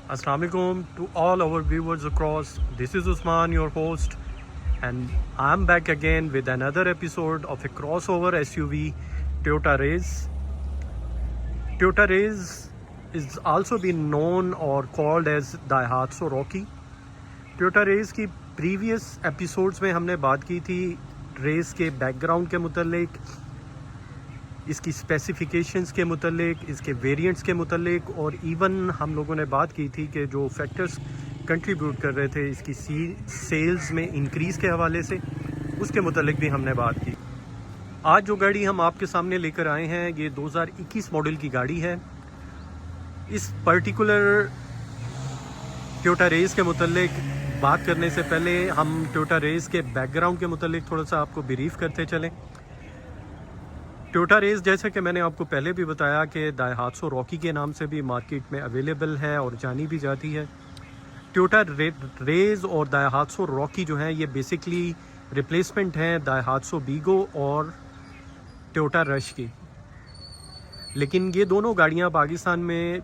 Assalamualaikum to all our viewers across. This is Usman, your host, and I'm back again with another episode of a crossover SUV Toyota Race. Toyota Race is also been known or called as Daihatsu Rocky. Toyota Race की previous episodes में हमने बात की थी race के background के मुतल्लिक, इसकी specifications के मुतल्लिक, इसके वेरिएंट्स के मुतल्लिक, और इवन हम लोगों ने बात की थी कि जो फैक्टर्स कंट्रीब्यूट कर रहे थे इसकी सेल्स में इंक्रीज़ के हवाले से, उसके मुतल्लिक भी हमने बात की। आज जो गाड़ी हम आपके सामने लेकर आए हैं ये 2021 मॉडल की गाड़ी है। इस पर्टिकुलर टोयोटा रेस के मुतल्लिक बात करने से पहले हम टोयोटा रेस के बैकग्राउंड के मुतल्लिक थोड़ा सा आपको ब्रीफ करते चलें। टोयोटा रेस, जैसे कि मैंने आपको पहले भी बताया कि दाइहात्सु रॉकी के नाम से भी मार्केट में अवेलेबल है और जानी भी जाती है। टोयोटा रेस और दाइहात्सु रॉकी जो हैं ये बेसिकली रिप्लेसमेंट हैं दाइहात्सु वीगो और टोयोटा रश की। लेकिन ये दोनों गाड़ियां पाकिस्तान में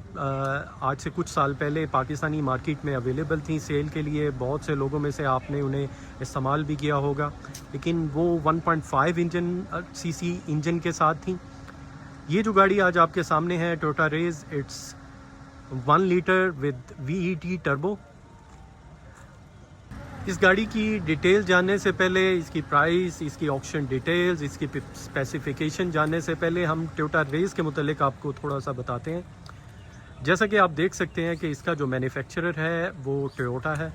आज से कुछ साल पहले पाकिस्तानी मार्केट में अवेलेबल थी सेल के लिए। बहुत से लोगों में से आपने उन्हें इस्तेमाल भी किया होगा, लेकिन वो 1.5 सीसी इंजन के साथ थी। ये जो गाड़ी आज आपके सामने है Toyota Raize, it's 1 litre with VET turbo. इस गाड़ी की डिटेल जानने से पहले, इसकी प्राइस, इसकी ऑक्शन डिटेल्स, इसकी स्पेसिफिकेशन जानने से पहले हम टोयोटा रेस के मुतालिक आपको थोड़ा सा बताते हैं। जैसा कि आप देख सकते हैं कि इसका जो मैन्युफैक्चरर है वो टोयोटा है।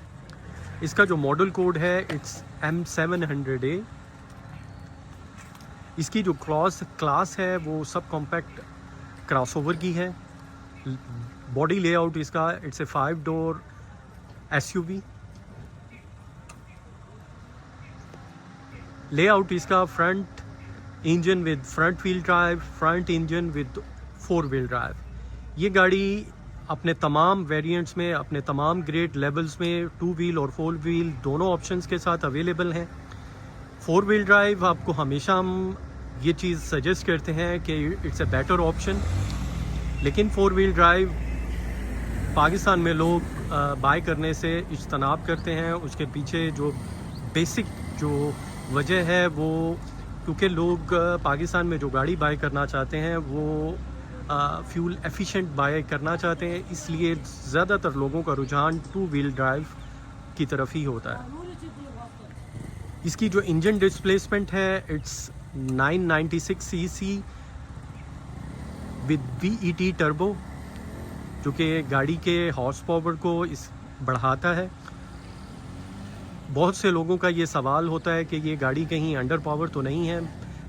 इसका जो मॉडल कोड है इट्स M700A। इसकी जो क्लास है वो सब कॉम्पैक्ट क्रॉसओवर की है। बॉडी लेआउट इसका it's a 5 door SUV। Layout इसका front engine with front wheel drive, front engine with 4 wheel drive. ये गाड़ी अपने तमाम वेरिएंट्स में, अपने तमाम ग्रेड लेवल्स में 2 व्हील और 4 व्हील दोनों ऑप्शंस के साथ अवेलेबल हैं। 4 व्हील ड्राइव आपको हमेशा हम ये चीज़ सजेस्ट करते हैं कि इट्स अ बेटर ऑप्शन, लेकिन 4 व्हील ड्राइव पाकिस्तान में लोग बाय करने से इज्तनाब करते हैं। उसके पीछे जो बेसिक जो वजह है वो क्योंकि लोग पाकिस्तान में जो गाड़ी बाय करना चाहते हैं वो फ्यूल एफिशिएंट बाय करना चाहते हैं, इसलिए ज़्यादातर लोगों का रुझान 2 व्हील ड्राइव की तरफ ही होता है। इसकी जो इंजन डिस्प्लेसमेंट है it's 996 CC with VET turbo, जो कि गाड़ी के हॉर्स पावर को बढ़ाता है। बहुत से लोगों का ये सवाल होता है कि ये गाड़ी कहीं अंडर पावर तो नहीं है,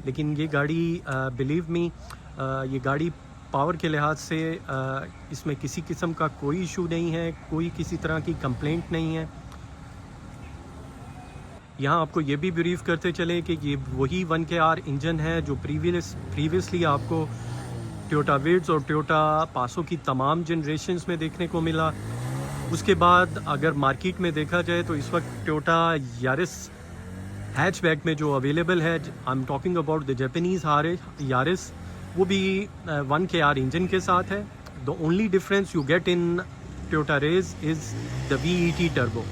लेकिन ये गाड़ी बिलीव मी, ये गाड़ी पावर के लिहाज से इसमें किसी किस्म का कोई इशू नहीं है, कोई किसी तरह की कंप्लेंट नहीं है। यहाँ आपको ये भी ब्रीफ करते चले कि ये वही 1KR इंजन है जो प्रीवियसली आपको टोयोटा विड्स और टोयोटा पासो की तमाम जनरेशन्स में देखने को मिला। उसके बाद अगर मार्केट में देखा जाए तो इस वक्त टोयोटा यारिस हैचबैक में जो अवेलेबल है, I am talking about the Japanese Yaris, वो भी 1KR इंजन के साथ है। The only difference you get in Toyota Raize is the VET turbo.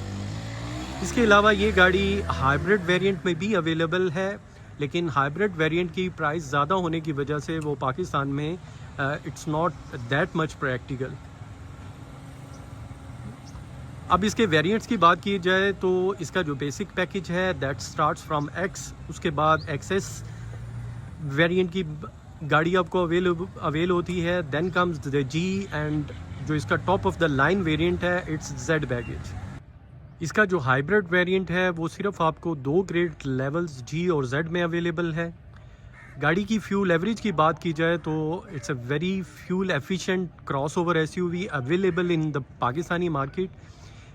इसके अलावा ये गाड़ी हाइब्रिड वेरिएंट में भी अवेलेबल है, लेकिन हाइब्रिड वेरिएंट की प्राइस ज़्यादा होने की वजह से वो पाकिस्तान में it's not that much practical. अब इसके वेरिएंट्स की बात की जाए तो इसका जो बेसिक पैकेज है दैट स्टार्ट्स फ्रॉम X, उसके बाद XS वेरिएंट की गाड़ी आपको अवेल होती है। Then comes the G, and जो इसका top of the line variant है इट्स Z बैगेज। इसका जो हाइब्रिड वेरिएंट है वो सिर्फ आपको 2 ग्रेड लेवल्स G और Z में अवेलेबल है। गाड़ी की फ्यूल एवरेज की बात की जाए तो it's a very fuel efficient crossover SUV available in the Pakistani market.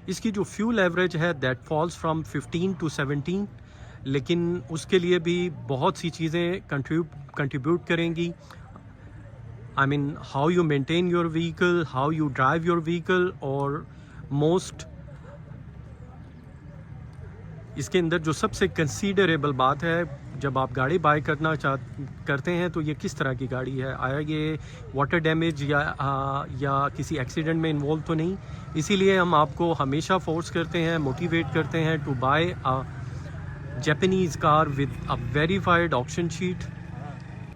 इसकी जो फ्यूल एवरेज है दैट फॉल्स फ्रॉम 15 to 17, लेकिन उसके लिए भी बहुत सी चीज़ें कंट्रीब्यूट करेंगी। I mean how you maintain your vehicle, how you drive your vehicle, और मोस्ट इसके अंदर जो सबसे कंसीडरेबल बात है, जब आप गाड़ी बाय करते हैं तो ये किस तरह की गाड़ी है, आया ये वाटर डैमेज या किसी एक्सीडेंट में इन्वॉल्व तो नहीं। इसीलिए हम आपको हमेशा फोर्स करते हैं, मोटिवेट करते हैं to buy a Japanese car with a verified auction sheet.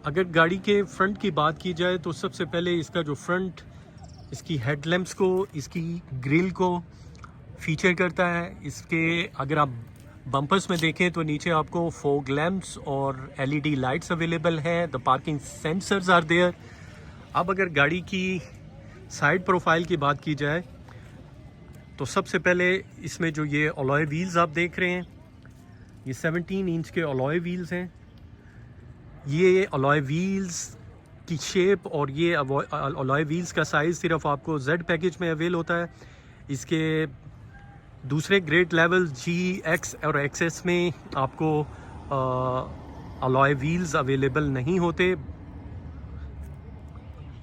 अगर गाड़ी के फ्रंट की बात की जाए तो सबसे पहले इसका जो फ्रंट, इसकी हेडलैम्प्स को, इसकी ग्रिल को फीचर करता है। इसके अगर आप बम्पर्स में देखें तो नीचे आपको फॉग लैंप्स और एलईडी लाइट्स अवेलेबल हैं। The parking sensors are there. अब अगर गाड़ी की साइड प्रोफाइल की बात की जाए तो सबसे पहले इसमें जो ये अलॉय व्हील्स आप देख रहे हैं, ये 17 इंच के अलॉय व्हील्स हैं। ये अलॉय व्हील्स की शेप और ये अलॉय व्हील्स का साइज़ सिर्फ आपको जेड पैकेज में अवेल होता है। इसके दूसरे ग्रेड लेवल जी, एक्स और एक्सएस में आपको अलॉय व्हील्स अवेलेबल नहीं होते,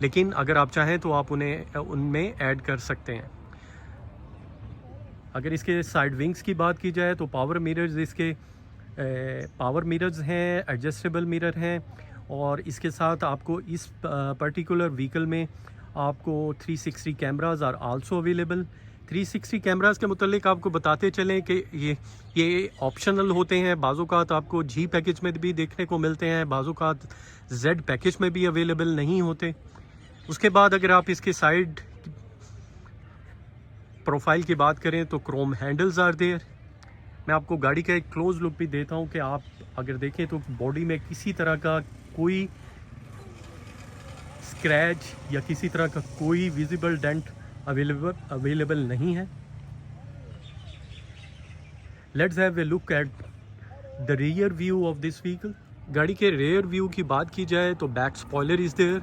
लेकिन अगर आप चाहें तो आप उनमें ऐड कर सकते हैं। अगर इसके साइड विंग्स की बात की जाए तो पावर मिरर्स इसके पावर मिरर्स हैं, एडजस्टेबल मिरर हैं, और इसके साथ आपको इस पर्टिकुलर व्हीकल में आपको 360 cameras are also available. 360 cameras के मुतालिक आपको बताते चलें कि ये ऑप्शनल होते हैं। बाज़ोकात आपको जी पैकेज में भी देखने को मिलते हैं, बाज़ोकात जेड पैकेज में भी अवेलेबल नहीं होते। उसके बाद अगर आप इसके साइड प्रोफाइल की बात करें तो क्रोम हैंडल्स आर देयर। मैं आपको गाड़ी का एक क्लोज लुक भी देता हूं कि आप अगर देखें तो बॉडी में किसी तरह का कोई स्क्रैच या किसी तरह का कोई विजिबल डेंट अवेलेबल नहीं है। Let's have a look at the rear view of this vehicle. गाड़ी के रियर व्यू की बात की जाए तो back spoiler is there,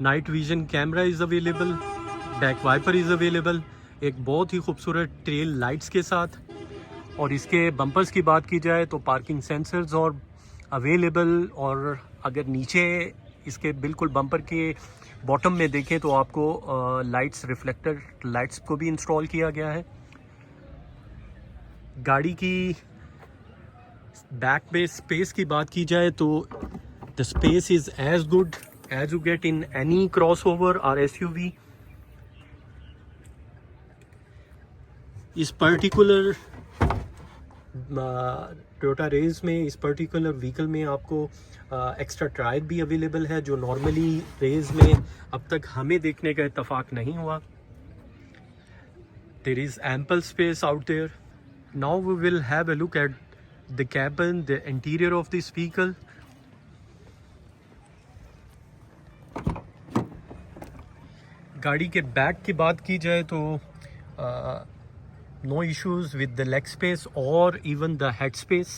night vision camera is available, back wiper is available, एक बहुत ही खूबसूरत टेल लाइट्स के साथ। और इसके बम्पर्स की बात की जाए तो पार्किंग सेंसर्स और अवेलेबल, और अगर नीचे इसके बिल्कुल बम्पर के बॉटम में देखें तो आपको लाइट्स, रिफ्लेक्टर लाइट्स को भी इंस्टॉल किया गया है। गाड़ी की बैक में स्पेस की बात की जाए तो the space is as good as you get in any crossover और एसयूवी। इस पर्टिकुलर टोयोटा रेज में, इस पर्टिकुलर व्हीकल में आपको एक्स्ट्रा ड्राइव भी अवेलेबल है, जो नॉर्मली रेज में अब तक हमें देखने का इत्तेफाक नहीं हुआ। There is ample space out there. Now we will have a look at the cabin, the interior of this vehicle. गाड़ी के बैक की बात की जाए तो no issues with the leg space और इवन द हेड स्पेस।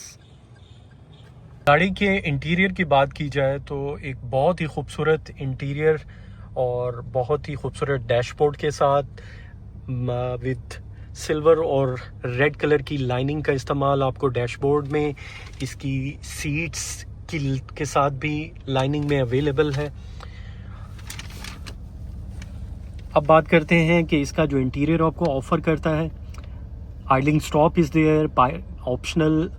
गाड़ी के इंटीरियर की बात की जाए तो एक बहुत ही खूबसूरत इंटीरियर और बहुत ही खूबसूरत डैशबोर्ड के साथ विद सिल्वर और रेड कलर की लाइनिंग का इस्तेमाल आपको डैशबोर्ड में, इसकी सीट्स के साथ भी लाइनिंग में अवेलेबल है। अब बात करते हैं कि इसका जो इंटीरियर आपको ऑफर करता है। Idling stop is there, optional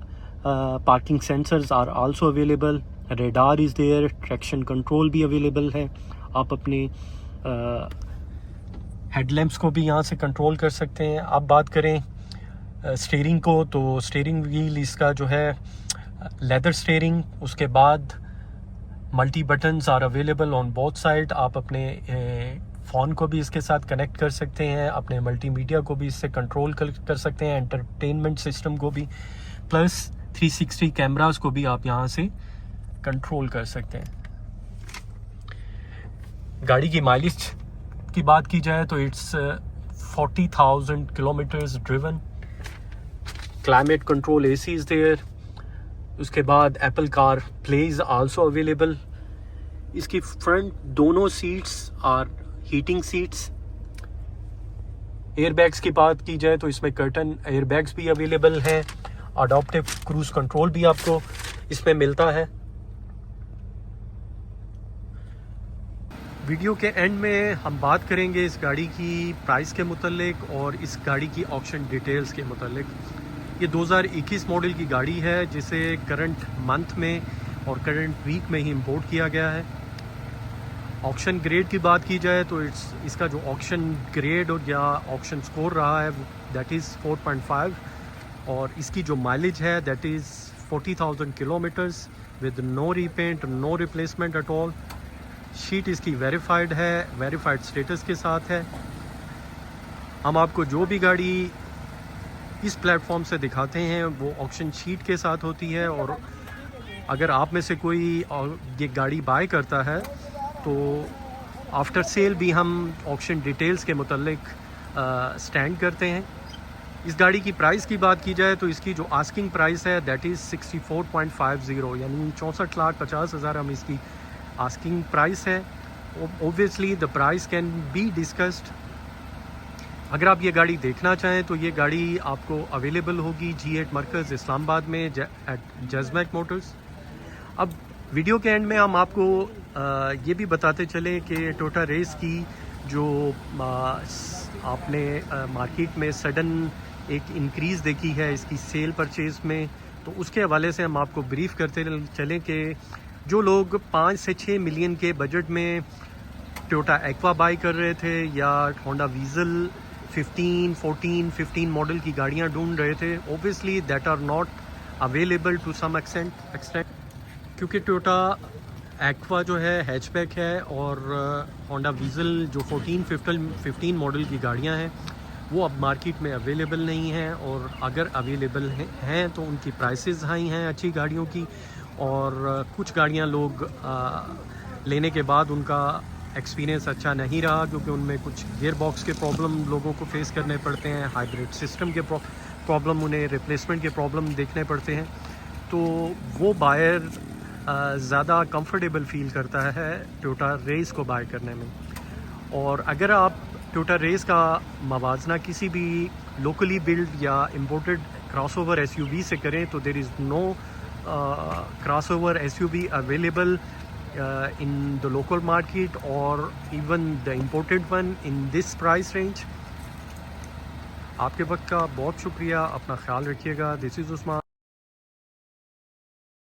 parking sensors are also available, radar is there, traction control भी अवेलेबल है। आप अपने हेडलैम्प्स को भी यहाँ से कंट्रोल कर सकते हैं। अब बात करें स्टीयरिंग को तो स्टीयरिंग व्हील इसका जो है लेदर स्टीयरिंग, उसके बाद multi buttons are available on both side. आप अपने फ़ोन को भी इसके साथ कनेक्ट कर सकते हैं, अपने मल्टीमीडिया को भी इससे कंट्रोल कर सकते हैं, एंटरटेनमेंट सिस्टम को भी, प्लस 360 कैमरास को भी आप यहाँ से कंट्रोल कर सकते हैं। गाड़ी की माइलेज की बात की जाए तो it's 40,000 kilometres driven. Climate control AC is there. उसके बाद Apple Car Play is also available. इसकी फ्रंट दोनों seats are heating seats. Airbags की बात की जाए तो इसमें कर्टन एयरबैग्स भी अवेलेबल हैं। अडॉप्टिव क्रूज कंट्रोल भी आपको इसमें मिलता है। वीडियो के एंड में हम बात करेंगे इस गाड़ी की प्राइस के मुतल्लिक और इस गाड़ी की ऑक्शन डिटेल्स के मुतल्लिक। ये 2021 मॉडल की गाड़ी है जिसे करंट मंथ में और करंट वीक में ही इंपोर्ट किया गया है। ऑक्शन ग्रेड की बात की जाए तो इसका जो ऑक्शन ग्रेड और या ऑक्शन स्कोर रहा है दैट इज़ 4.5 और इसकी जो माइलेज है that is 40,000 kilometres with no repaint, no replacement at all. Sheet इसकी वेरीफाइड है, वेरीफाइड स्टेटस के साथ है। हम आपको जो भी गाड़ी इस प्लेटफॉर्म से दिखाते हैं वो ऑक्शन शीट के साथ होती है और अगर आप में से कोई ये गाड़ी बाय करता है तो आफ्टर सेल भी हम ऑक्शन डिटेल्स के मुतल्लिक स्टैंड करते हैं। इस गाड़ी की प्राइस की बात की जाए तो इसकी जो आस्किंग प्राइस है दैट इज़ 64.50 यानी 64,50,000 हम इसकी आस्किंग प्राइस है। Obviously the price can be discussed. अगर आप ये गाड़ी देखना चाहें तो ये गाड़ी आपको अवेलेबल होगी G8 मरकज़ इस्लामाबाद में एट जजमैक मोटर्स। अब वीडियो के एंड में हम आपको ये भी बताते चलें कि टोयोटा रेस की जो आपने मार्केट में सडन एक इंक्रीज़ देखी है इसकी सेल परचेज़ में, तो उसके हवाले से हम आपको ब्रीफ करते चलें कि जो लोग 5 से 6 मिलियन के बजट में टोयोटा एक्वा बाई कर रहे थे या होंडा वीज़ल 15 मॉडल की गाड़ियां ढूंढ रहे थे, obviously that are not available to some extent क्योंकि टोयोटा एक्वा जो है हैचबैक है और होंडा वीज़ल जो 15 मॉडल की गाड़ियां हैं वो अब मार्केट में अवेलेबल नहीं हैं और अगर अवेलेबल हैं तो उनकी प्राइसेस हाई हैं अच्छी गाड़ियों की और कुछ गाड़ियां लोग लेने के बाद उनका एक्सपीरियंस अच्छा नहीं रहा क्योंकि उनमें कुछ गियर बॉक्स के प्रॉब्लम लोगों को फेस करने पड़ते हैं, हाइब्रिड सिस्टम के प्रॉब्लम, उन्हें रिप्लेसमेंट के प्रॉब्लम देखने पड़ते हैं। तो वो बायर ज़्यादा कंफर्टेबल फील करता है टोयोटा रेस को बाय करने में। और अगर आप टोयोटा रेस का मवाजना किसी भी लोकली बिल्ड या इम्पोर्टेड क्रॉसओवर एसयूवी से करें तो there is no crossover SUV available in the local market or even the imported one in this price range। आपके वक्त का बहुत शुक्रिया, अपना ख्याल रखिएगा। This is Usman.